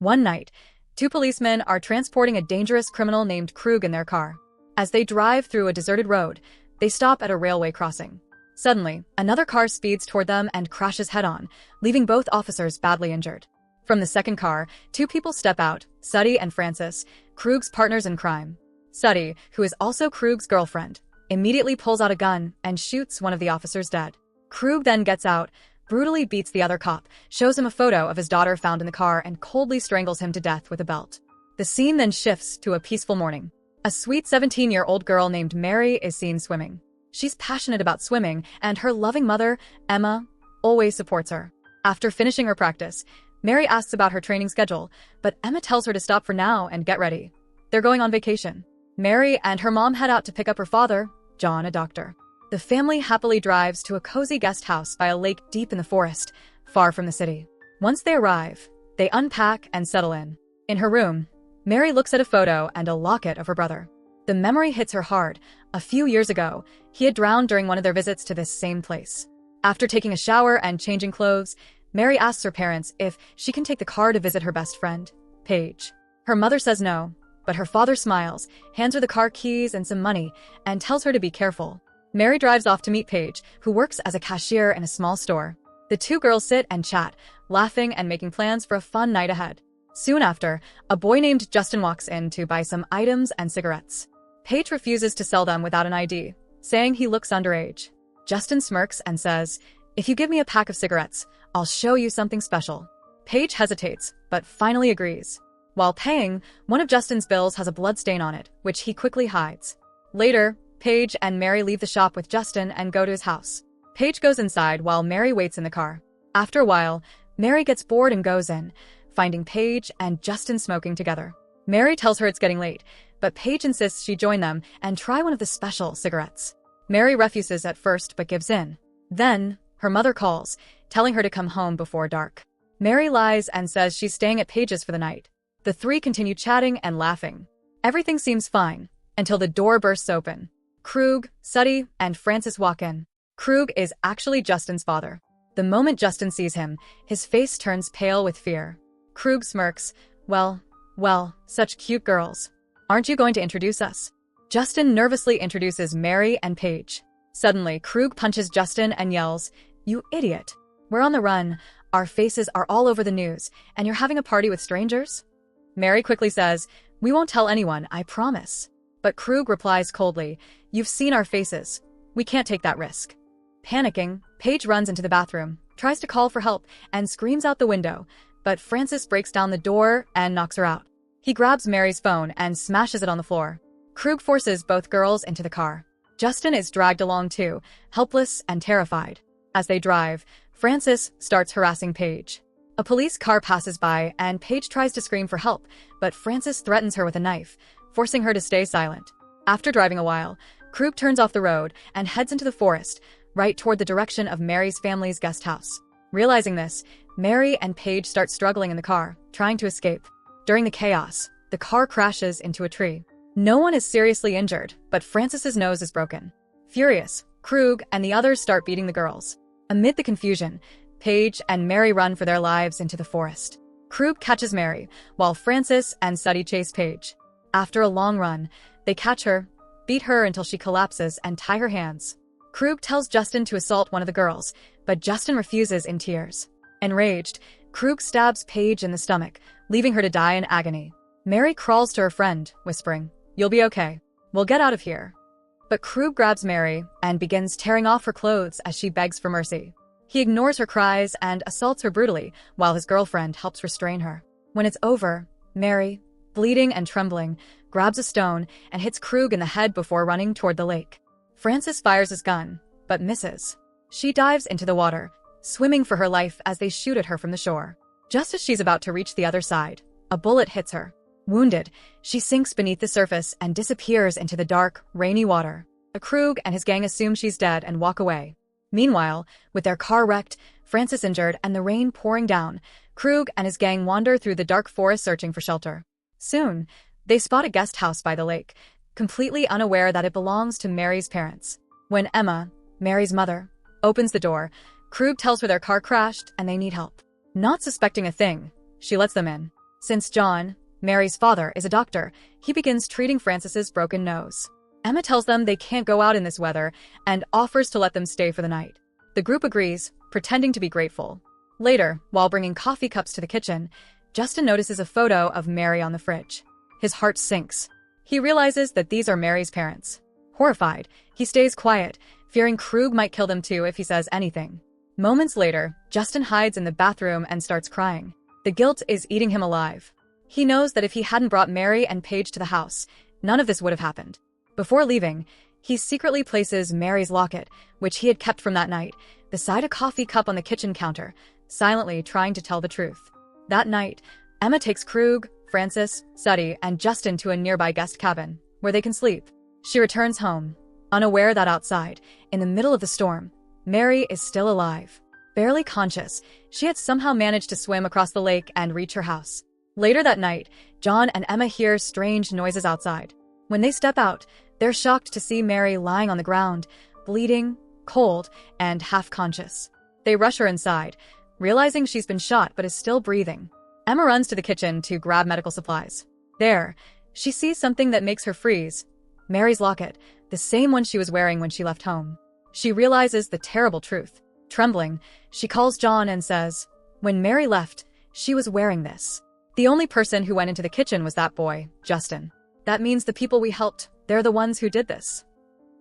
One night, two policemen are transporting a dangerous criminal named Krug in their car. As they drive through a deserted road, they stop at a railway crossing. Suddenly, another car speeds toward them and crashes head-on, leaving both officers badly injured. From the second car, two people step out, Suddy and Francis, Krug's partners in crime. Suddy, who is also Krug's girlfriend, immediately pulls out a gun and shoots one of the officers dead. Krug then gets out, brutally beats the other cop, shows him a photo of his daughter found in the car, and coldly strangles him to death with a belt. The scene then shifts to a peaceful morning. A sweet 17-year-old girl named Mary is seen swimming. She's passionate about swimming, and her loving mother, Emma, always supports her. After finishing her practice, Mary asks about her training schedule, but Emma tells her to stop for now and get ready. They're going on vacation. Mary and her mom head out to pick up her father, John, a doctor. The family happily drives to a cozy guest house by a lake deep in the forest, far from the city. Once they arrive, they unpack and settle in. In her room, Mary looks at a photo and a locket of her brother. The memory hits her hard. A few years ago, he had drowned during one of their visits to this same place. After taking a shower and changing clothes, Mary asks her parents if she can take the car to visit her best friend, Paige. Her mother says no, but her father smiles, hands her the car keys and some money, and tells her to be careful. Mary drives off to meet Paige, who works as a cashier in a small store. The two girls sit and chat, laughing and making plans for a fun night ahead. Soon after, a boy named Justin walks in to buy some items and cigarettes. Paige refuses to sell them without an ID, saying he looks underage. Justin smirks and says, "If you give me a pack of cigarettes, I'll show you something special." Paige hesitates, but finally agrees. While paying, one of Justin's bills has a blood stain on it, which he quickly hides. Later, Paige and Mary leave the shop with Justin and go to his house. Paige goes inside while Mary waits in the car. After a while, Mary gets bored and goes in, finding Paige and Justin smoking together. Mary tells her it's getting late, but Paige insists she join them and try one of the special cigarettes. Mary refuses at first but gives in. Then, her mother calls, telling her to come home before dark. Mary lies and says she's staying at Paige's for the night. The three continue chatting and laughing. Everything seems fine, until the door bursts open. Krug, Suddy, and Francis walk in. Krug is actually Justin's father. The moment Justin sees him, his face turns pale with fear. Krug smirks. Well, such cute girls. Aren't you going to introduce us?" Justin nervously introduces Mary and Paige. Suddenly, Krug punches Justin and yells, "You idiot! We're on the run, our faces are all over the news, and you're having a party with strangers?" Mary quickly says, "We won't tell anyone, I promise." But Krug replies coldly, "You've seen our faces. We can't take that risk." Panicking, Paige runs into the bathroom, tries to call for help, and screams out the window, but Francis breaks down the door and knocks her out. He grabs Mary's phone and smashes it on the floor. Krug forces both girls into the car. Justin is dragged along too, helpless and terrified. As they drive, Francis starts harassing Paige. A police car passes by and Paige tries to scream for help, but Francis threatens her with a knife, forcing her to stay silent. After driving a while, Krug turns off the road and heads into the forest, right toward the direction of Mary's family's guest house. Realizing this, Mary and Paige start struggling in the car, trying to escape. During the chaos, the car crashes into a tree. No one is seriously injured, but Francis's nose is broken. Furious, Krug and the others start beating the girls. Amid the confusion, Paige and Mary run for their lives into the forest. Krug catches Mary, while Francis and Suddy chase Paige. After a long run, they catch her, beat her until she collapses, and tie her hands. Krug tells Justin to assault one of the girls, but Justin refuses in tears. Enraged, Krug stabs Paige in the stomach, leaving her to die in agony. Mary crawls to her friend, whispering, "You'll be okay. We'll get out of here." But Krug grabs Mary and begins tearing off her clothes as she begs for mercy. He ignores her cries and assaults her brutally, while his girlfriend helps restrain her. When it's over, Mary, bleeding and trembling, grabs a stone and hits Krug in the head before running toward the lake. Francis fires his gun, but misses. She dives into the water, swimming for her life as they shoot at her from the shore. Just as she's about to reach the other side, a bullet hits her. Wounded, she sinks beneath the surface and disappears into the dark, rainy water. Krug and his gang assume she's dead and walk away. Meanwhile, with their car wrecked, Francis injured, and the rain pouring down, Krug and his gang wander through the dark forest searching for shelter. Soon, they spot a guest house by the lake, completely unaware that it belongs to Mary's parents. When Emma, Mary's mother, opens the door, Krug tells her their car crashed and they need help. Not suspecting a thing, she lets them in. Since John, Mary's father, is a doctor, he begins treating Frances's broken nose. Emma tells them they can't go out in this weather and offers to let them stay for the night. The group agrees, pretending to be grateful. Later, while bringing coffee cups to the kitchen, Justin notices a photo of Mary on the fridge. His heart sinks. He realizes that these are Mary's parents. Horrified, he stays quiet, fearing Krug might kill them too if he says anything. Moments later, Justin hides in the bathroom and starts crying. The guilt is eating him alive. He knows that if he hadn't brought Mary and Paige to the house, none of this would have happened. Before leaving, he secretly places Mary's locket, which he had kept from that night, beside a coffee cup on the kitchen counter, silently trying to tell the truth. That night, Emma takes Krug, Frances, Suddy, and Justin to a nearby guest cabin, where they can sleep. She returns home, unaware that outside, in the middle of the storm, Mary is still alive. Barely conscious, she had somehow managed to swim across the lake and reach her house. Later that night, John and Emma hear strange noises outside. When they step out, they're shocked to see Mary lying on the ground, bleeding, cold, and half-conscious. They rush her inside, realizing she's been shot but is still breathing. Emma runs to the kitchen to grab medical supplies. There, she sees something that makes her freeze. Mary's locket, the same one she was wearing when she left home. She realizes the terrible truth. Trembling, she calls John and says, "When Mary left, she was wearing this." The only person who went into the kitchen was that boy, Justin. That means the people we helped, they're the ones who did this.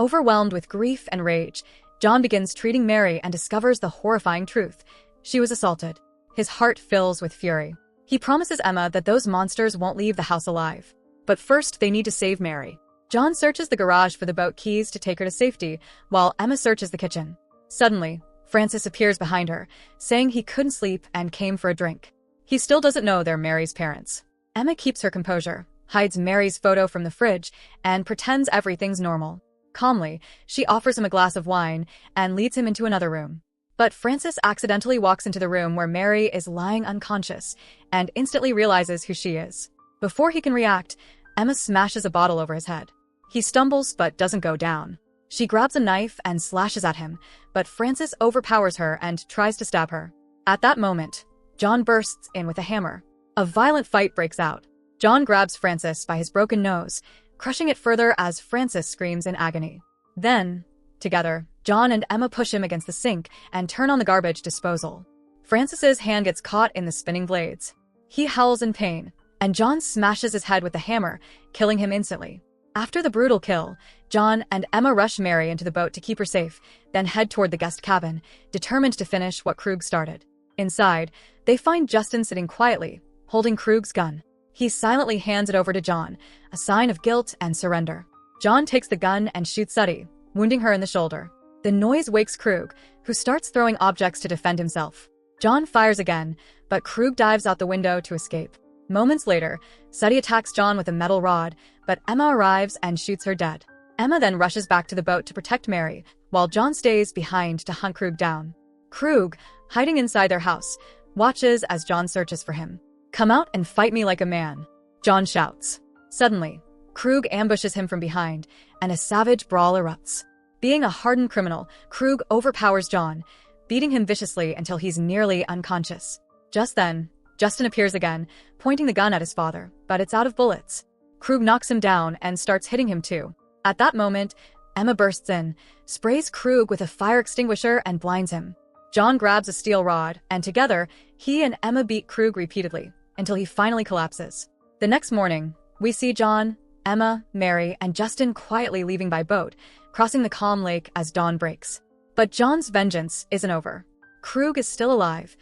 Overwhelmed with grief and rage, John begins treating Mary and discovers the horrifying truth. She was assaulted. His heart fills with fury. He promises Emma that those monsters won't leave the house alive. But first, they need to save Mary. John searches the garage for the boat keys to take her to safety, while Emma searches the kitchen. Suddenly, Frances appears behind her, saying he couldn't sleep and came for a drink. He still doesn't know they're Mary's parents. Emma keeps her composure, hides Mary's photo from the fridge, and pretends everything's normal. Calmly, she offers him a glass of wine and leads him into another room. But Frances accidentally walks into the room where Mary is lying unconscious and instantly realizes who she is. Before he can react, Emma smashes a bottle over his head. He stumbles but doesn't go down. She grabs a knife and slashes at him, but Frances overpowers her and tries to stab her. At that moment, John bursts in with a hammer. A violent fight breaks out. John grabs Frances by his broken nose, crushing it further as Frances screams in agony. Then, together, John and Emma push him against the sink and turn on the garbage disposal. Frances's hand gets caught in the spinning blades. He howls in pain, and John smashes his head with the hammer, killing him instantly. After the brutal kill, John and Emma rush Mary into the boat to keep her safe, then head toward the guest cabin, determined to finish what Krug started. Inside, they find Justin sitting quietly, holding Krug's gun. He silently hands it over to John, a sign of guilt and surrender. John takes the gun and shoots Suddy, wounding her in the shoulder. The noise wakes Krug, who starts throwing objects to defend himself. John fires again, but Krug dives out the window to escape. Moments later, Suddy attacks John with a metal rod, but Emma arrives and shoots her dead. Emma then rushes back to the boat to protect Mary, while John stays behind to hunt Krug down. Krug, hiding inside their house, watches as John searches for him. "Come out and fight me like a man," John shouts. Suddenly, Krug ambushes him from behind, and a savage brawl erupts. Being a hardened criminal, Krug overpowers John, beating him viciously until he's nearly unconscious. Just then, Justin appears again, pointing the gun at his father, but it's out of bullets. Krug knocks him down and starts hitting him too. At that moment, Emma bursts in, sprays Krug with a fire extinguisher and blinds him. John grabs a steel rod, and together, he and Emma beat Krug repeatedly, until he finally collapses. The next morning, we see John, Emma, Mary, and Justin quietly leaving by boat, crossing the calm lake as dawn breaks. But John's vengeance isn't over. Krug is still alive,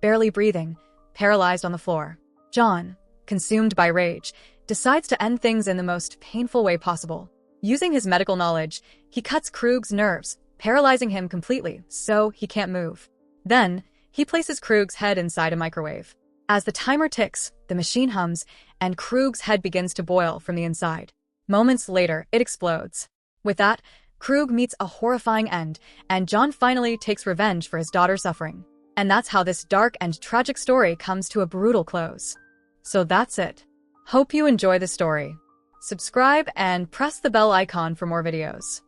barely breathing, paralyzed on the floor. John, consumed by rage, decides to end things in the most painful way possible. Using his medical knowledge, he cuts Krug's nerves, paralyzing him completely so he can't move. Then, he places Krug's head inside a microwave. As the timer ticks, the machine hums, and Krug's head begins to boil from the inside. Moments later, it explodes. With that, Krug meets a horrifying end, and John finally takes revenge for his daughter's suffering. And that's how this dark and tragic story comes to a brutal close. So that's it. Hope you enjoy the story. Subscribe and press the bell icon for more videos.